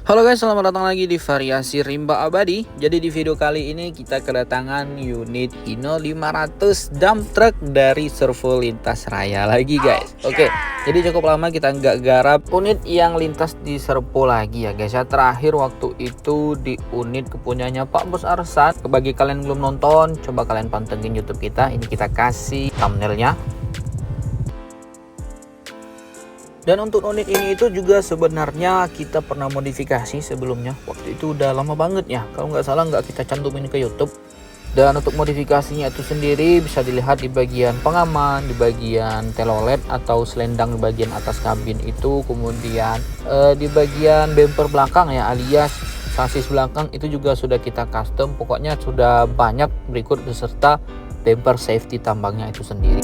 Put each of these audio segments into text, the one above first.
Halo guys, selamat datang lagi di Variasi Rimba Abadi. Jadi di video kali ini kita kedatangan unit Hino 500 dump truck dari Servo Lintas Raya lagi guys. Oke, jadi cukup lama kita nggak garap unit yang lintas di Servo lagi ya guys ya. Terakhir waktu itu di unit kepunyanya Pak Bos Arsat. Bagi kalian yang belum nonton, coba kalian pantengin YouTube kita. Ini kita kasih thumbnailnya. Dan untuk unit ini itu juga sebenarnya kita pernah modifikasi sebelumnya. Waktu itu udah lama banget ya, kalau nggak salah nggak kita cantumin ke YouTube. Dan untuk modifikasinya itu sendiri bisa dilihat di bagian pengaman, di bagian telolet atau selendang di bagian atas kabin itu, kemudian di bagian bumper belakang ya, alias sasis belakang itu juga sudah kita custom. Pokoknya sudah banyak berikut beserta bumper safety tambangnya itu sendiri.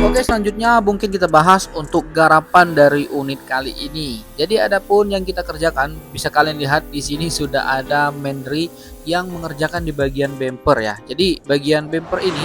Oke, selanjutnya mungkin kita bahas untuk garapan dari unit kali ini. Jadi adapun yang kita kerjakan, bisa kalian lihat di sini sudah ada Mendri yang mengerjakan di bagian bumper ya. Jadi bagian bumper ini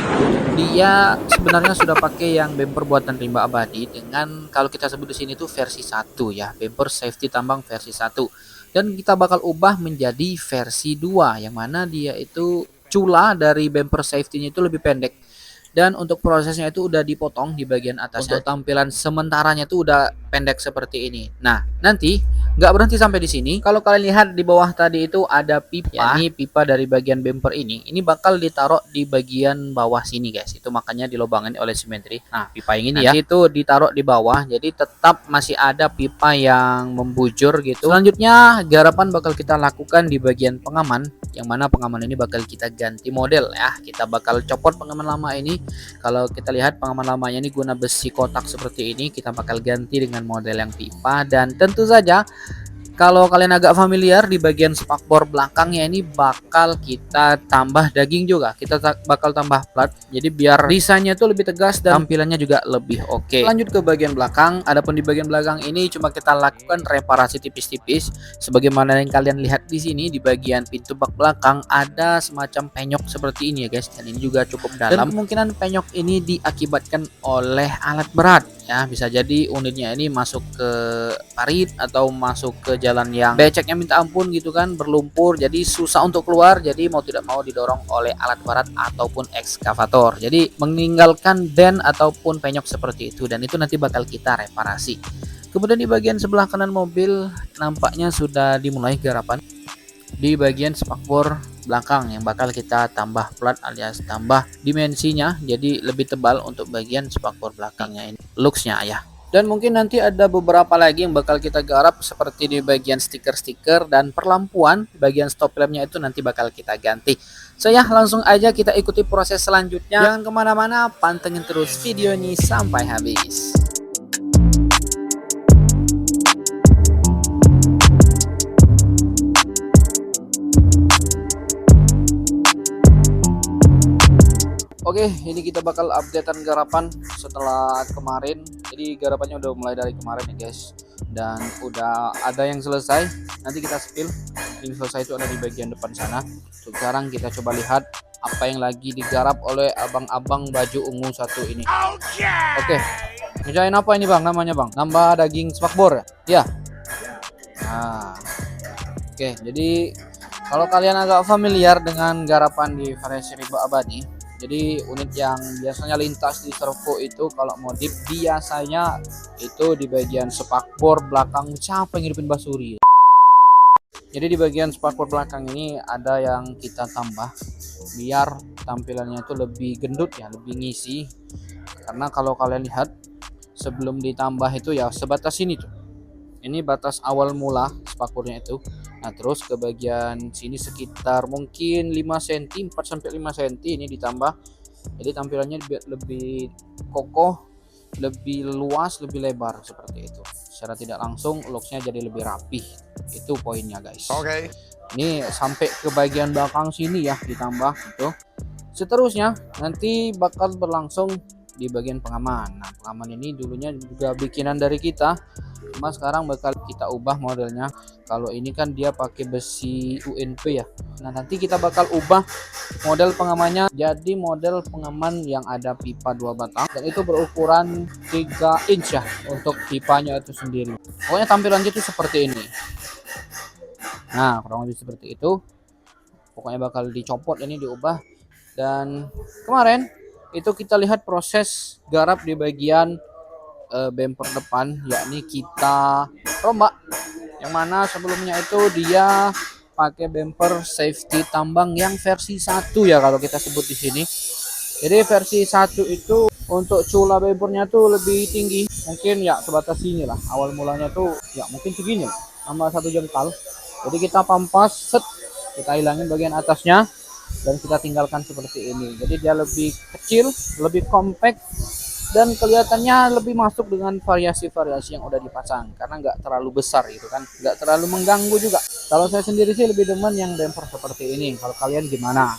dia sebenarnya sudah pakai yang bumper buatan Rimba Abadi dengan kalau kita sebut di sini tuh versi 1 ya, bumper safety tambang versi 1. Dan kita bakal ubah menjadi versi 2 yang mana dia itu cula dari bumper safety-nya itu lebih pendek. Dan untuk prosesnya itu udah dipotong di bagian atasnya. Untuk tampilan sementaranya itu udah pendek seperti ini. Nah, nanti nggak berhenti sampai di sini. Kalau kalian lihat di bawah tadi itu ada pipa. Ya, ini pipa dari bagian bumper ini. Ini bakal ditaruh di bagian bawah sini guys. Itu makanya dilobangin oleh simetri. Nah, pipa yang ini nanti ya. Itu ditaruh di bawah. Jadi tetap masih ada pipa yang membujur gitu. Selanjutnya garapan bakal kita lakukan di bagian pengaman. Yang mana pengaman ini bakal kita ganti model ya. Kita bakal copot pengaman lama ini. Kalau kita lihat pengaman lamanya ini guna besi kotak seperti ini, kita bakal ganti dengan model yang pipa. Dan tentu saja kalau kalian agak familiar di bagian spakbor belakangnya ini bakal kita tambah daging juga. Kita bakal tambah plat. Jadi biar desainnya itu lebih tegas dan tampilannya juga lebih oke. Lanjut ke bagian belakang. Adapun di bagian belakang ini cuma kita lakukan reparasi tipis-tipis. Sebagaimana yang kalian lihat di sini di bagian pintu bak belakang ada semacam penyok seperti ini ya guys. Dan ini juga cukup dalam. Dan kemungkinan penyok ini diakibatkan oleh alat berat. Ya, bisa jadi unitnya ini masuk ke parit atau masuk ke jalan yang beceknya minta ampun gitu kan, berlumpur, jadi susah untuk keluar, jadi mau tidak mau didorong oleh alat berat ataupun ekskavator, jadi meninggalkan den ataupun penyok seperti itu, dan itu nanti bakal kita reparasi. Kemudian di bagian sebelah kanan mobil nampaknya sudah dimulai garapan di bagian spakbor belakang yang bakal kita tambah plat alias tambah dimensinya jadi lebih tebal untuk bagian spakbor belakangnya ini, looksnya ya. Dan mungkin nanti ada beberapa lagi yang bakal kita garap seperti di bagian stiker-stiker dan perlampuan, bagian stop lampnya itu nanti bakal kita ganti. So ya, langsung aja kita ikuti proses selanjutnya. Jangan kemana-mana, pantengin terus video ini sampai habis. Oke, ini kita bakal updatean garapan setelah kemarin. Jadi garapannya udah mulai dari kemarin ya guys. Dan udah ada yang selesai. Nanti kita spill. Yang selesai itu ada di bagian depan sana. Sekarang kita coba lihat apa yang lagi digarap oleh abang-abang baju ungu satu ini. Oke, ngerjain apa ini bang namanya bang? Nambah daging spakbor ya? Nah, oke, jadi kalau kalian agak familiar dengan garapan di Variasi Rimba Abadi, jadi unit yang biasanya lintas di servo itu kalau modif biasanya itu di bagian spakbor belakang. Siapa yang ngidupin basuri? Jadi di bagian spakbor belakang ini ada yang kita tambah biar tampilannya itu lebih gendut ya, lebih ngisi. Karena kalau kalian lihat sebelum ditambah itu ya sebatas ini tuh. Ini batas awal mula spakbornya itu. Nah, terus ke bagian sini sekitar mungkin 5 cm, 4 sampai 5 cm ini ditambah. Jadi tampilannya lebih kokoh, lebih luas, lebih lebar seperti itu. Secara tidak langsung looksnya jadi lebih rapih. Itu poinnya, guys. Oke. Ini sampai ke bagian belakang sini ya ditambah gitu. Seterusnya nanti bakal berlangsung di bagian pengaman. Nah, pengaman ini dulunya juga bikinan dari kita, cuma sekarang bakal kita ubah modelnya. Kalau ini kan dia pakai besi UNP ya. Nah, nanti kita bakal ubah model pengamannya jadi model pengaman yang ada pipa 2 batang dan itu berukuran 3 inch ya untuk pipanya itu sendiri. Pokoknya tampilannya itu seperti ini. Nah, kurang lebih seperti itu. Pokoknya bakal dicopot ini, diubah. Dan kemarin itu kita lihat proses garap di bagian bumper depan, yakni kita rombak, yang mana sebelumnya itu dia pakai bumper safety tambang yang versi 1 ya kalau kita sebut di sini. Jadi versi 1 itu untuk cula bumpernya tuh lebih tinggi, mungkin ya sebatas sini lah. Awal mulanya tuh ya mungkin segini sama 1 jengkal. Jadi kita pampas, set, kita hilangin bagian atasnya dan kita tinggalkan seperti ini. Jadi dia lebih kecil, lebih compact, dan kelihatannya lebih masuk dengan variasi-variasi yang udah dipasang karena nggak terlalu besar gitu kan, nggak terlalu mengganggu juga. Kalau saya sendiri sih lebih demen yang bumper seperti ini. Kalau kalian gimana?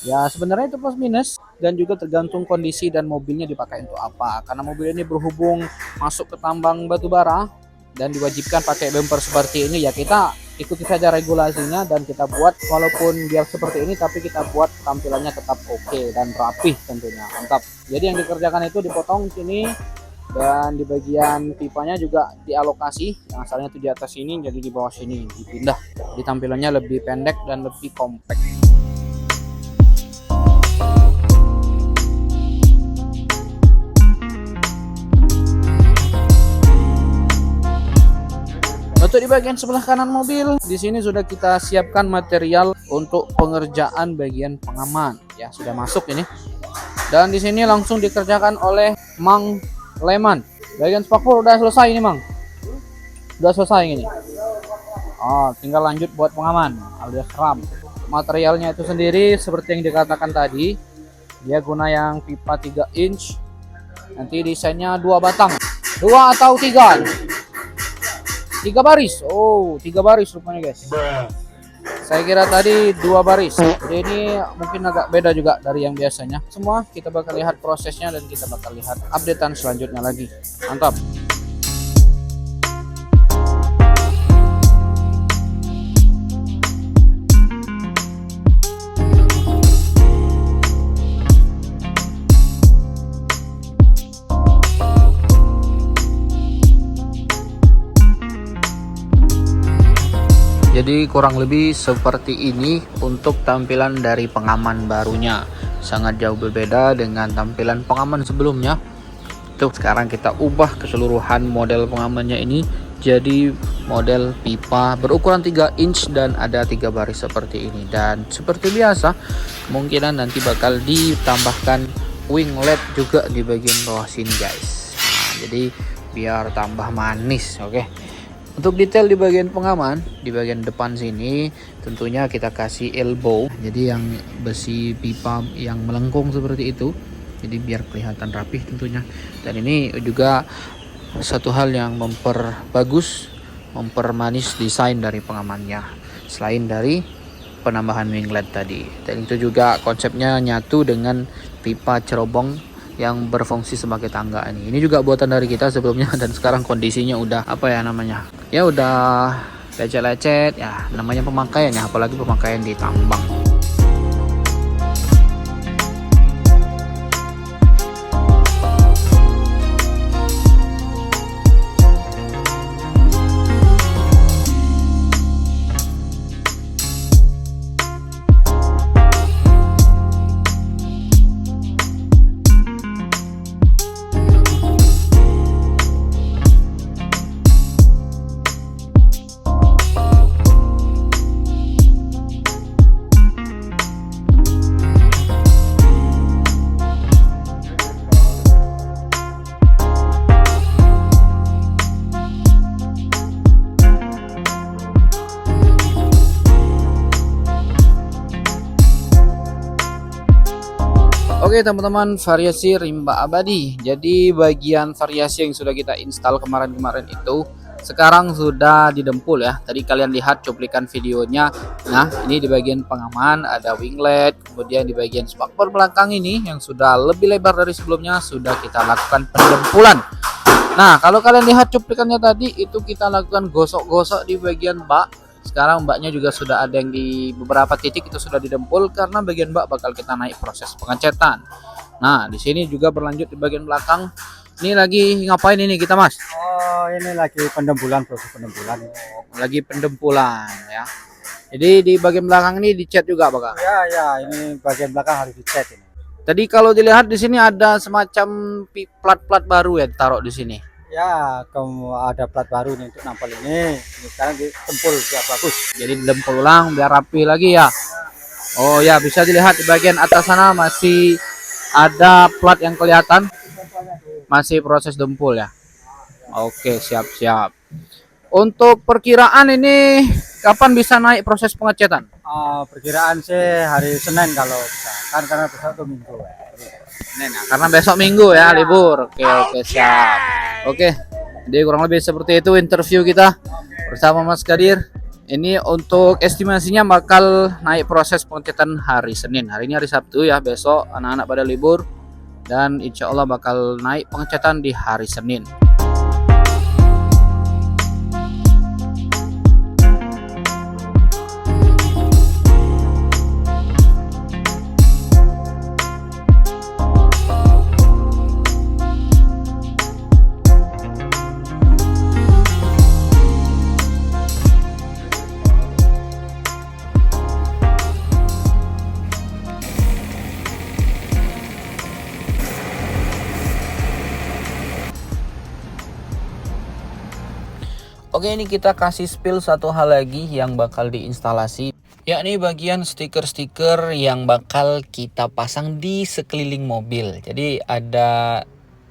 Ya sebenarnya itu plus minus dan juga tergantung kondisi dan mobilnya dipakai untuk apa. Karena mobil ini berhubung masuk ke tambang batu bara dan diwajibkan pakai bumper seperti ini, ya kita ikuti saja regulasinya dan kita buat walaupun biar seperti ini tapi kita buat tampilannya tetap oke dan rapih tentunya, mantap. Jadi yang dikerjakan itu dipotong sini dan di bagian pipanya juga dialokasi, yang asalnya itu di atas sini jadi di bawah sini dipindah, di tampilannya lebih pendek dan lebih compact. Untuk di bagian sebelah kanan mobil, di sini sudah kita siapkan material untuk pengerjaan bagian pengaman. Ya, sudah masuk ini. Dan di sini langsung dikerjakan oleh Mang Leman. Bagian spakbor udah selesai ini, Mang. Udah selesai ini. Oh, tinggal lanjut buat pengaman alias ram. Materialnya itu sendiri seperti yang dikatakan tadi, dia guna yang pipa 3 inch. Nanti desainnya 2 batang. 2 atau 3? 3 baris. Oh, 3 baris rupanya, guys. Saya kira tadi 2 baris. Jadi ini mungkin agak beda juga dari yang biasanya. Semua kita bakal lihat prosesnya dan kita bakal lihat updatean selanjutnya lagi. Mantap. Jadi kurang lebih seperti ini untuk tampilan dari pengaman barunya. Sangat jauh berbeda dengan tampilan pengaman sebelumnya. Tuh, sekarang kita ubah keseluruhan model pengamannya ini jadi model pipa berukuran 3 inch dan ada 3 baris seperti ini. Dan seperti biasa, kemungkinan nanti bakal ditambahkan winglet juga di bagian bawah sini, guys. Nah, jadi biar tambah manis, oke. Untuk detail di bagian pengaman, di bagian depan sini tentunya kita kasih elbow. Jadi yang besi pipa yang melengkung seperti itu. Jadi biar kelihatan rapih tentunya. Dan ini juga satu hal yang memperbagus, mempermanis desain dari pengamannya. Selain dari penambahan winglet tadi. Dan itu juga konsepnya nyatu dengan pipa cerobong yang berfungsi sebagai tangga ini. Ini juga buatan dari kita sebelumnya dan sekarang kondisinya udah apa ya namanya? Ya udah lecet-lecet ya, namanya pemakaian ya, apalagi pemakaian di tambang. Oke teman-teman, variasi rimba abadi. Jadi bagian variasi yang sudah kita install kemarin-kemarin itu sekarang sudah didempul ya. Tadi kalian lihat cuplikan videonya. Nah, ini di bagian pengaman ada winglet, kemudian di bagian spakbor belakang ini yang sudah lebih lebar dari sebelumnya sudah kita lakukan pendempulan. Nah, kalau kalian lihat cuplikannya tadi itu kita lakukan gosok-gosok di bagian bak. Sekarang baknya juga sudah ada yang di beberapa titik itu sudah didempul karena bagian bak bakal kita naik proses pengecetan. Nah, di sini juga berlanjut di bagian belakang. Ini lagi ngapain ini kita, Mas? Oh, ini lagi pendempulan, proses pendempulan. Lagi pendempulan ya. Jadi di bagian belakang ini dicat juga, Pak? Ya, ya, ini bagian belakang harus dicat ini. Tadi kalau dilihat di sini ada semacam plat-plat baru ya taruh di sini. Ya, ada plat baru nih untuk nampol ini. Ini sekarang ditempul biar bagus. Jadi didempul ulang biar rapi lagi ya. Oh ya, bisa dilihat di bagian atas sana masih ada plat yang kelihatan. Masih proses dempul ya. Oke, siap-siap. Untuk perkiraan ini kapan bisa naik proses pengecetan? Perkiraan sih hari Senin kalau bisa. Kan karena besok tuh Minggu. Senin ya, karena besok Minggu ya libur. Oke, siap. Oke. Jadi kurang lebih seperti itu interview kita bersama Mas Kadir. Ini untuk estimasinya bakal naik proses pengecetan hari Senin. Hari ini hari Sabtu ya, besok anak-anak pada libur. Dan insya Allah bakal naik pengecetan di hari Senin. Oke, ini kita kasih spill satu hal lagi yang bakal diinstalasi, yakni bagian stiker-stiker yang bakal kita pasang di sekeliling mobil. Jadi ada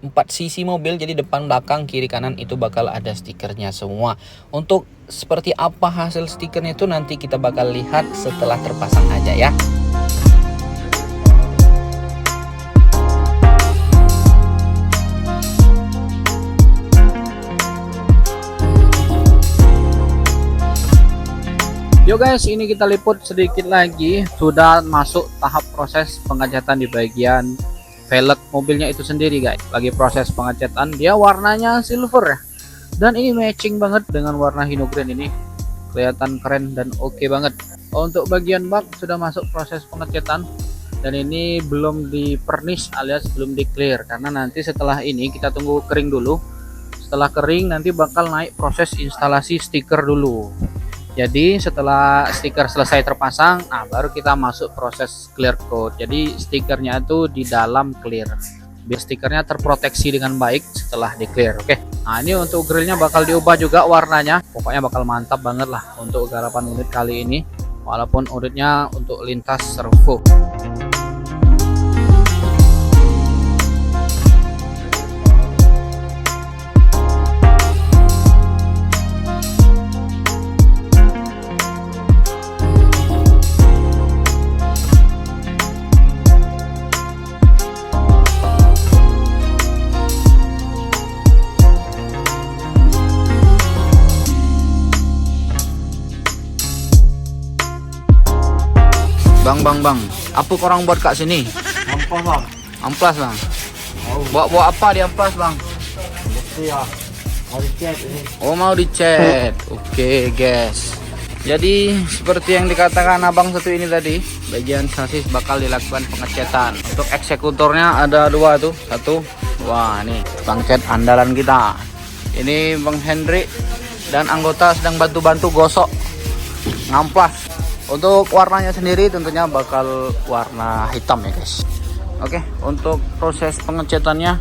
4 sisi mobil, jadi depan, belakang, kiri, kanan itu bakal ada stikernya semua. Untuk seperti apa hasil stikernya itu nanti kita bakal lihat setelah terpasang aja ya. Yo guys, ini kita liput sedikit lagi, sudah masuk tahap proses pengecatan di bagian velg mobilnya itu sendiri guys. Lagi proses pengecatan, dia warnanya silver ya. Dan ini matching banget dengan warna hino green ini. Kelihatan keren dan oke banget. Untuk bagian bak sudah masuk proses pengecatan dan ini belum di pernis alias belum di clear karena nanti setelah ini kita tunggu kering dulu. Setelah kering nanti bakal naik proses instalasi stiker dulu. Jadi setelah stiker selesai terpasang, nah baru kita masuk proses clear coat. Jadi stikernya itu di dalam clear, biar stikernya terproteksi dengan baik setelah di clear. Oke. Nah ini untuk grillnya bakal diubah juga warnanya. Pokoknya bakal mantap banget lah untuk garapan unit kali ini. Walaupun unitnya untuk lintas servo. Bang, apa korang buat kak sini? Amplas, Bang. Amplas bang. Bawa apa di amplas bang? Ya. Harus dicat ini. Oh mau dicat. Oke guys. Jadi seperti yang dikatakan abang satu ini tadi, bagian sasis bakal dilakukan pengecatan. Untuk eksekutornya ada 2 tuh, 1. Wah ini bang cat andalan kita. Ini Bang Hendrik dan anggota sedang bantu-bantu gosok ngamplas. Untuk warnanya sendiri tentunya bakal warna hitam ya guys. Oke, untuk proses pengecatannya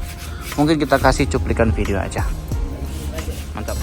mungkin kita kasih cuplikan video aja. Mantap.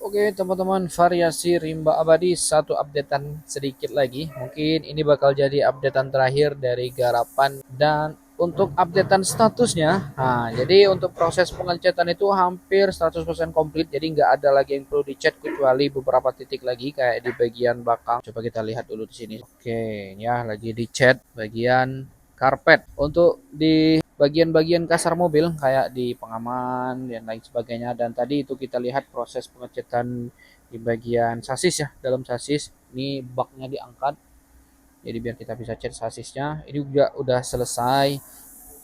Oke teman-teman, variasi rimba abadi satu updatean sedikit lagi. Mungkin ini bakal jadi updatean terakhir dari garapan dan untuk updatean statusnya. Nah, jadi untuk proses pengecetan itu hampir 100% komplit. Jadi nggak ada lagi yang perlu dicat kecuali beberapa titik lagi kayak di bagian belakang. Coba kita lihat dulu di sini. Oke, ya lagi dicat bagian karpet. Untuk di bagian-bagian kasar mobil kayak di pengaman dan lain sebagainya. Dan tadi itu kita lihat proses pengecetan di bagian sasis ya, dalam sasis. Ini baknya diangkat. Jadi biar kita bisa cat sasisnya. Ini juga udah selesai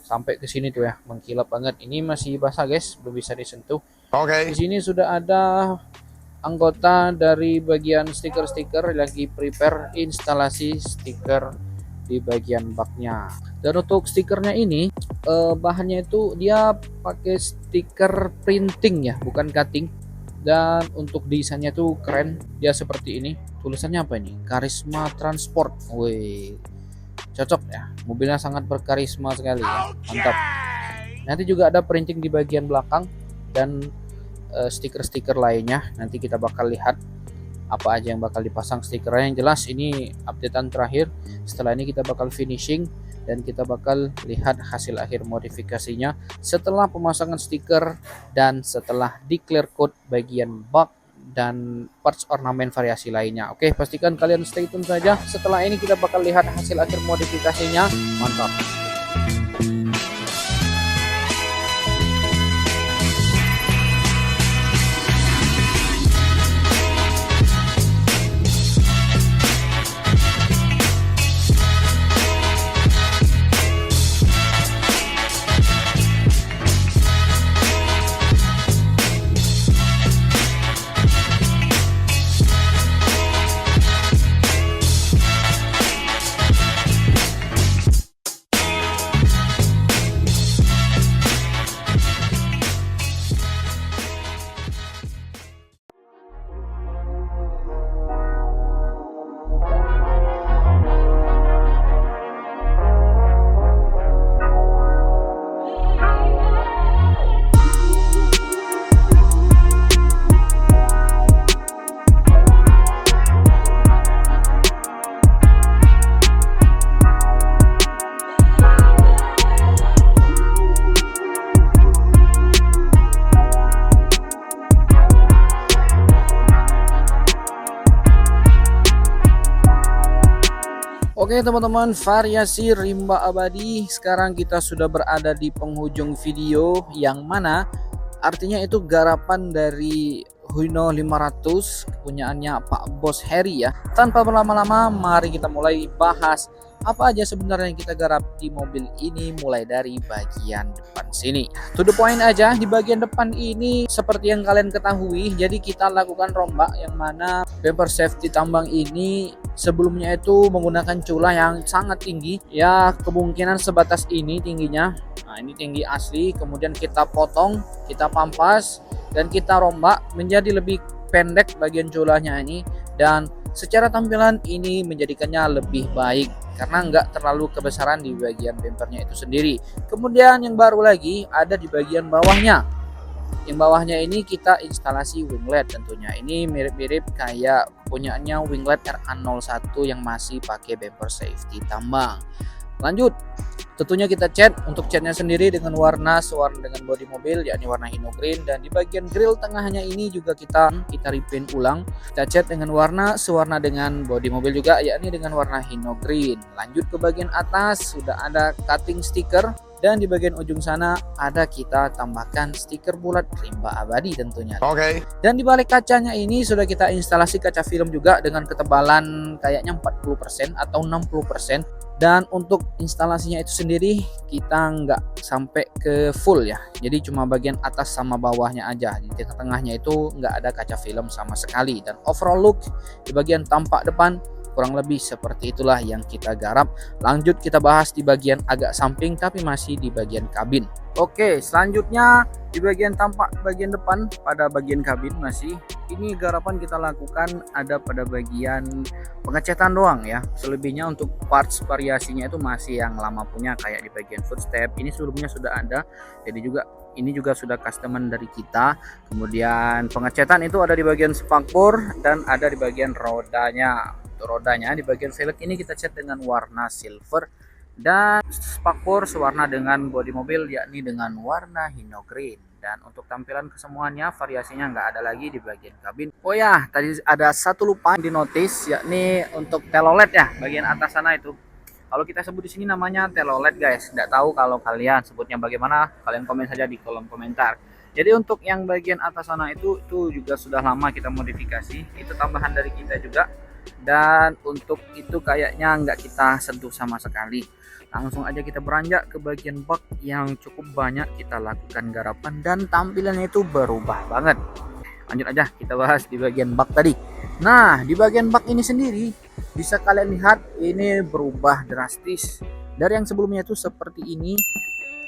sampai ke sini tuh ya, mengkilap banget. Ini masih basah guys, belum bisa disentuh. Di sini sudah ada anggota dari bagian stiker-stiker lagi prepare instalasi stiker di bagian baknya. Dan untuk stikernya ini bahannya itu dia pakai stiker printing ya, bukan cutting. Dan untuk desainnya tuh keren, dia seperti ini. Tulisannya apa ini? Karisma Transport. Wih, cocok ya, mobilnya sangat berkarisma sekali ya, mantap. Nanti juga ada printing di bagian belakang dan stiker-stiker lainnya. Nanti kita bakal lihat apa aja yang bakal dipasang stikernya. Yang jelas ini updatean terakhir. Setelah ini kita bakal finishing dan kita bakal lihat hasil akhir modifikasinya setelah pemasangan stiker dan setelah declare code bagian bak dan parts ornamen variasi lainnya. Oke, pastikan kalian stay tune saja. Setelah ini kita bakal lihat hasil akhir modifikasinya. Mantap. Oke teman-teman, variasi rimba abadi. Sekarang kita sudah berada di penghujung video, yang mana artinya itu garapan dari Hino 500 kepunyaannya Pak Bos Heri ya. Tanpa berlama-lama, mari kita mulai bahas apa aja sebenarnya yang kita garap di mobil ini, mulai dari bagian depan sini. To the point aja, di bagian depan ini seperti yang kalian ketahui, jadi kita lakukan rombak yang mana bumper safety tambang ini sebelumnya itu menggunakan cula yang sangat tinggi ya, kemungkinan sebatas ini tingginya. Nah, ini tinggi asli, kemudian kita potong, kita pampas dan kita rombak menjadi lebih pendek bagian culanya ini, dan secara tampilan ini menjadikannya lebih baik karena nggak terlalu kebesaran di bagian bumpernya itu sendiri. Kemudian yang baru lagi ada di bagian bawahnya. Yang bawahnya ini kita instalasi winglet tentunya. Ini mirip-mirip kayak punyaannya winglet RA01 yang masih pakai bumper safety tambang. Lanjut, tentunya kita cat. Untuk catnya sendiri dengan warna sewarna dengan bodi mobil, yakni warna hino green. Dan di bagian grill tengahnya ini juga kita repaint ulang. Kita cat dengan warna sewarna dengan bodi mobil juga, yakni dengan warna hino green. Lanjut ke bagian atas, sudah ada cutting stiker. Dan di bagian ujung sana ada kita tambahkan stiker bulat rimba abadi tentunya. Oke. Dan di balik kacanya ini sudah kita instalasi kaca film juga dengan ketebalan kayaknya 40% atau 60%. Dan untuk instalasinya itu sendiri kita nggak sampai ke full ya. Jadi cuma bagian atas sama bawahnya aja. Di tengah-tengahnya itu nggak ada kaca film sama sekali. Dan overall look di bagian tampak depan kurang lebih seperti itulah yang kita garap. Lanjut kita bahas di bagian agak samping tapi masih di bagian kabin. Oke, selanjutnya di bagian tampak bagian depan pada bagian kabin masih. Ini garapan kita lakukan ada pada bagian pengecetan doang ya. Selebihnya untuk parts variasinya itu masih yang lama punya kayak di bagian footstep. Ini sebelumnya sudah ada. Jadi juga ini juga sudah customer dari kita. Kemudian pengecetan itu ada di bagian spakbor dan ada di bagian rodanya. Rodanya di bagian velg ini kita cat dengan warna silver Dan spakbor sewarna dengan bodi mobil, yakni dengan warna hino green. Dan untuk tampilan kesemuanya variasinya nggak ada lagi di bagian kabin. Oh ya, tadi ada satu lupa di notice, yakni untuk telolet ya, bagian atas sana itu. Kalau kita sebut di sini namanya telolet guys. Nggak tahu kalau kalian sebutnya bagaimana, kalian komen saja di kolom komentar. Jadi untuk yang bagian atas sana itu juga sudah lama kita modifikasi. Itu tambahan dari kita juga. Dan untuk itu kayaknya nggak kita sentuh sama sekali. Langsung aja kita beranjak ke bagian bak yang cukup banyak kita lakukan garapan dan tampilannya itu berubah banget. Lanjut aja kita bahas di bagian bak tadi. Nah, di bagian bak ini sendiri bisa kalian lihat ini berubah drastis. Dari yang sebelumnya itu seperti ini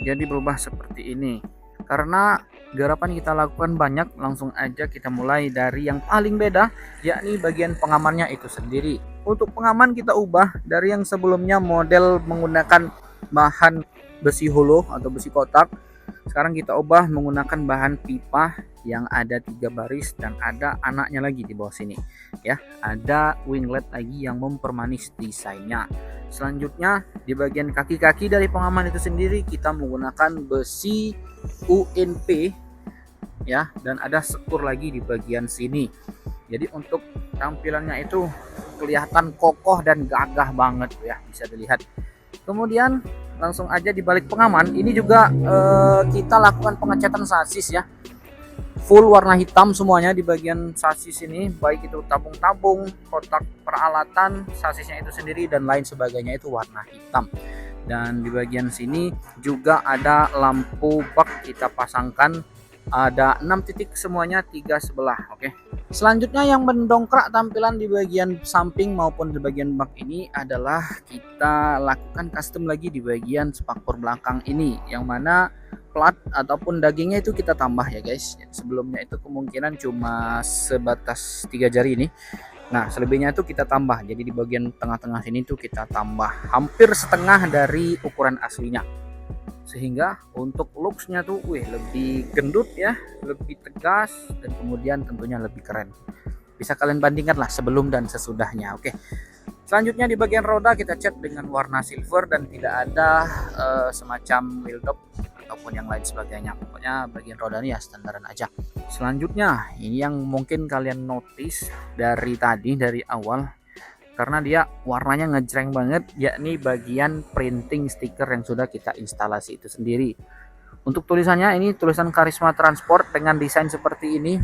jadi berubah seperti ini. Karena garapan kita lakukan banyak, langsung aja kita mulai dari yang paling beda, yakni bagian pengamannya itu sendiri. Untuk pengaman kita ubah dari yang sebelumnya model menggunakan bahan besi holo atau besi kotak. Sekarang kita ubah menggunakan bahan pipa yang ada 3 baris dan ada anaknya lagi di bawah sini. Ya, ada winglet lagi yang mempermanis desainnya. Selanjutnya di bagian kaki-kaki dari pengaman itu sendiri kita menggunakan besi UNP ya, dan ada sekur lagi di bagian sini. Jadi untuk tampilannya itu kelihatan kokoh dan gagah banget ya, bisa dilihat. Kemudian langsung aja di balik pengaman ini juga kita lakukan pengecatan sasis ya, full warna hitam semuanya di bagian sasis ini, baik itu tabung-tabung, kotak peralatan, sasisnya itu sendiri dan lain sebagainya itu warna hitam. Dan di bagian sini juga ada lampu bak kita pasangkan, ada 6 titik semuanya, 3 sebelah. Oke. Selanjutnya yang mendongkrak tampilan di bagian samping maupun di bagian bak ini adalah kita lakukan custom lagi di bagian spakbor belakang ini, yang mana plat ataupun dagingnya itu kita tambah ya guys. Sebelumnya itu kemungkinan cuma sebatas 3 jari ini. Nah, selebihnya itu kita tambah. Jadi di bagian tengah-tengah sini tuh kita tambah hampir setengah dari ukuran aslinya. Sehingga untuk looks-nya tuh lebih gendut ya, lebih tegas, dan kemudian tentunya lebih keren. Bisa kalian bandingkan lah sebelum dan sesudahnya. Oke. Selanjutnya di bagian roda kita cat dengan warna silver dan tidak ada semacam wheel dop ataupun yang lain sebagainya. Pokoknya bagian roda ini ya standaran aja. Selanjutnya ini yang mungkin kalian notice dari tadi, dari awal, karena dia warnanya ngejreng banget, yakni bagian printing stiker yang sudah kita instalasi itu sendiri. Untuk tulisannya ini tulisan Karisma Transport dengan desain seperti ini.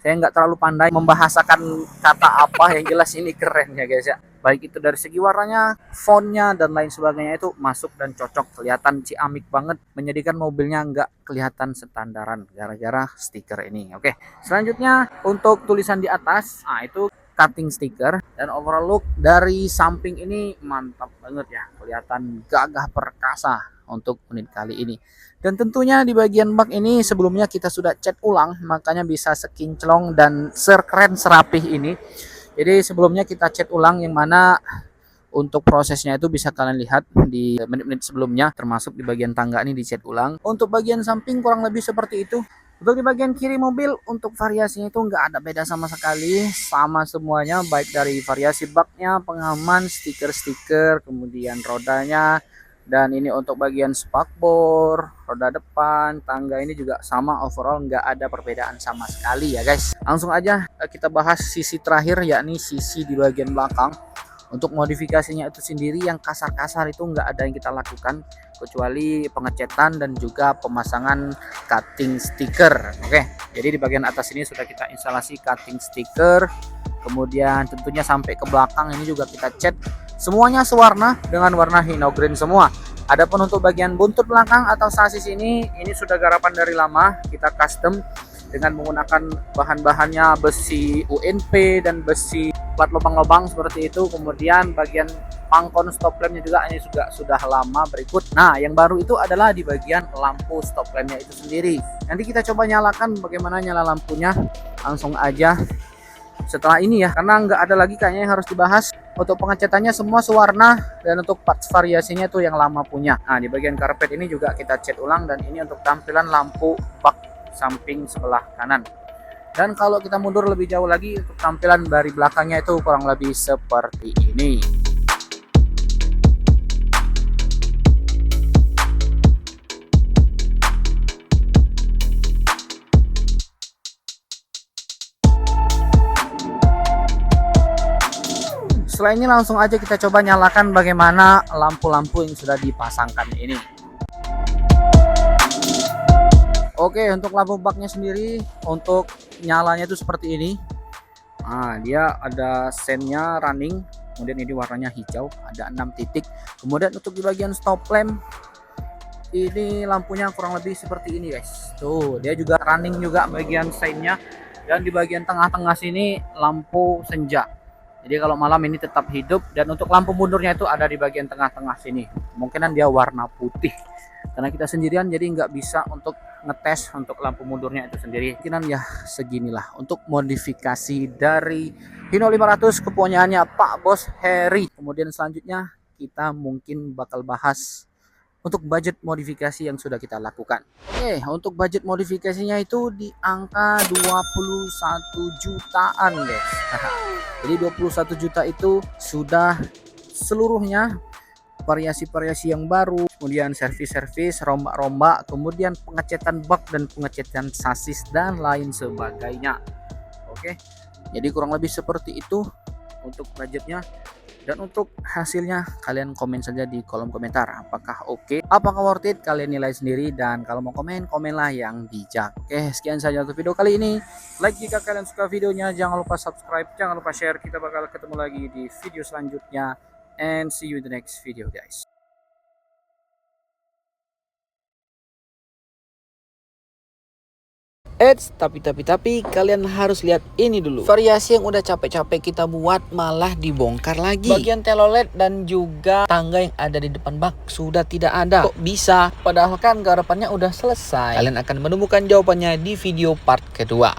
Saya nggak terlalu pandai membahasakan kata apa, yang jelas ini keren ya guys ya. Baik itu dari segi warnanya, fontnya, dan lain sebagainya itu masuk dan cocok. Kelihatan ciamik banget, menjadikan mobilnya nggak kelihatan standaran gara-gara stiker ini. Oke, selanjutnya untuk tulisan di atas, nah itu cutting stiker. Dan overall look dari samping ini mantap banget ya, kelihatan gagah perkasa untuk unit kali ini. Dan tentunya di bagian bak ini sebelumnya kita sudah cat ulang, makanya bisa sekinclong dan sekeren serapih ini. Jadi sebelumnya kita cat ulang, yang mana untuk prosesnya itu bisa kalian lihat di menit-menit sebelumnya, termasuk di bagian tangga ini dicat ulang. Untuk bagian samping kurang lebih seperti itu. Untuk di bagian kiri mobil, untuk variasinya itu nggak ada beda sama sekali, sama semuanya, baik dari variasi baknya, pengaman, stiker-stiker, kemudian rodanya. Dan ini untuk bagian spakbor, roda depan, tangga ini juga sama, overall nggak ada perbedaan sama sekali ya guys. Langsung aja kita bahas sisi terakhir, yakni sisi di bagian belakang. Untuk modifikasinya itu sendiri yang kasar-kasar itu nggak ada yang kita lakukan, kecuali pengecetan dan juga pemasangan cutting stiker. Oke, jadi di bagian atas ini sudah kita instalasi cutting stiker, kemudian tentunya sampai ke belakang ini juga kita cat semuanya sewarna dengan warna hino green semua. Adapun untuk bagian buntut belakang atau sasis ini sudah garapan dari lama, kita custom dengan menggunakan bahan-bahannya besi UNP dan besi plat lubang-lubang seperti itu. Kemudian bagian pangkon stop lampnya juga ini juga sudah lama berikut. Nah, yang baru itu adalah di bagian lampu stop lampnya itu sendiri. Nanti kita coba nyalakan bagaimana nyala lampunya. Langsung aja setelah ini ya, karena nggak ada lagi kayaknya yang harus dibahas. Untuk pengecatannya semua sewarna, dan untuk parts variasinya tuh yang lama punya. Nah, di bagian karpet ini juga kita cat ulang, dan ini untuk tampilan lampu bak samping sebelah kanan. Dan kalau kita mundur lebih jauh lagi, untuk tampilan dari belakangnya itu kurang lebih seperti ini. setelah ini langsung aja kita coba nyalakan bagaimana lampu-lampu yang sudah dipasangkan ini. Oke, untuk lampu baknya sendiri, untuk nyalanya itu seperti ini. Nah, dia ada sennya running, kemudian ini warnanya hijau, ada 6 titik. Kemudian untuk di bagian stop lamp, ini lampunya kurang lebih seperti ini guys. Tuh, dia juga running juga bagian sennya. Dan di bagian tengah-tengah sini lampu senja. Jadi kalau malam ini tetap hidup. Dan untuk lampu mundurnya itu ada di bagian tengah-tengah sini. Kemungkinan dia warna putih. Karena kita sendirian jadi nggak bisa untuk ngetes untuk lampu mundurnya itu sendiri. Kemungkinan ya seginilah untuk modifikasi dari Hino 500 kepunyaannya Pak Bos Heri. Kemudian selanjutnya kita mungkin bakal bahas untuk budget modifikasi yang sudah kita lakukan. Oke, untuk budget modifikasinya itu di angka 21 jutaan guys. Jadi 21 juta itu sudah seluruhnya variasi-variasi yang baru, kemudian servis-servis, rombak-rombak, kemudian pengecetan bak dan pengecetan sasis dan lain sebagainya. Oke, jadi kurang lebih seperti itu untuk budgetnya. Dan untuk hasilnya kalian komen saja di kolom komentar apakah oke, apakah worth it, kalian nilai sendiri. Dan kalau mau komen, komenlah yang bijak. Oke, sekian saja untuk video kali ini. Like jika kalian suka videonya, jangan lupa subscribe, jangan lupa share. Kita bakal ketemu lagi di video selanjutnya. And see you in the next video guys. Tapi kalian harus lihat ini dulu. Variasi yang udah capek-capek kita buat malah dibongkar lagi. Bagian telolet dan juga tangga yang ada di depan bak sudah tidak ada. Kok bisa? Padahal kan garapannya udah selesai. Kalian akan menemukan jawabannya di video part kedua.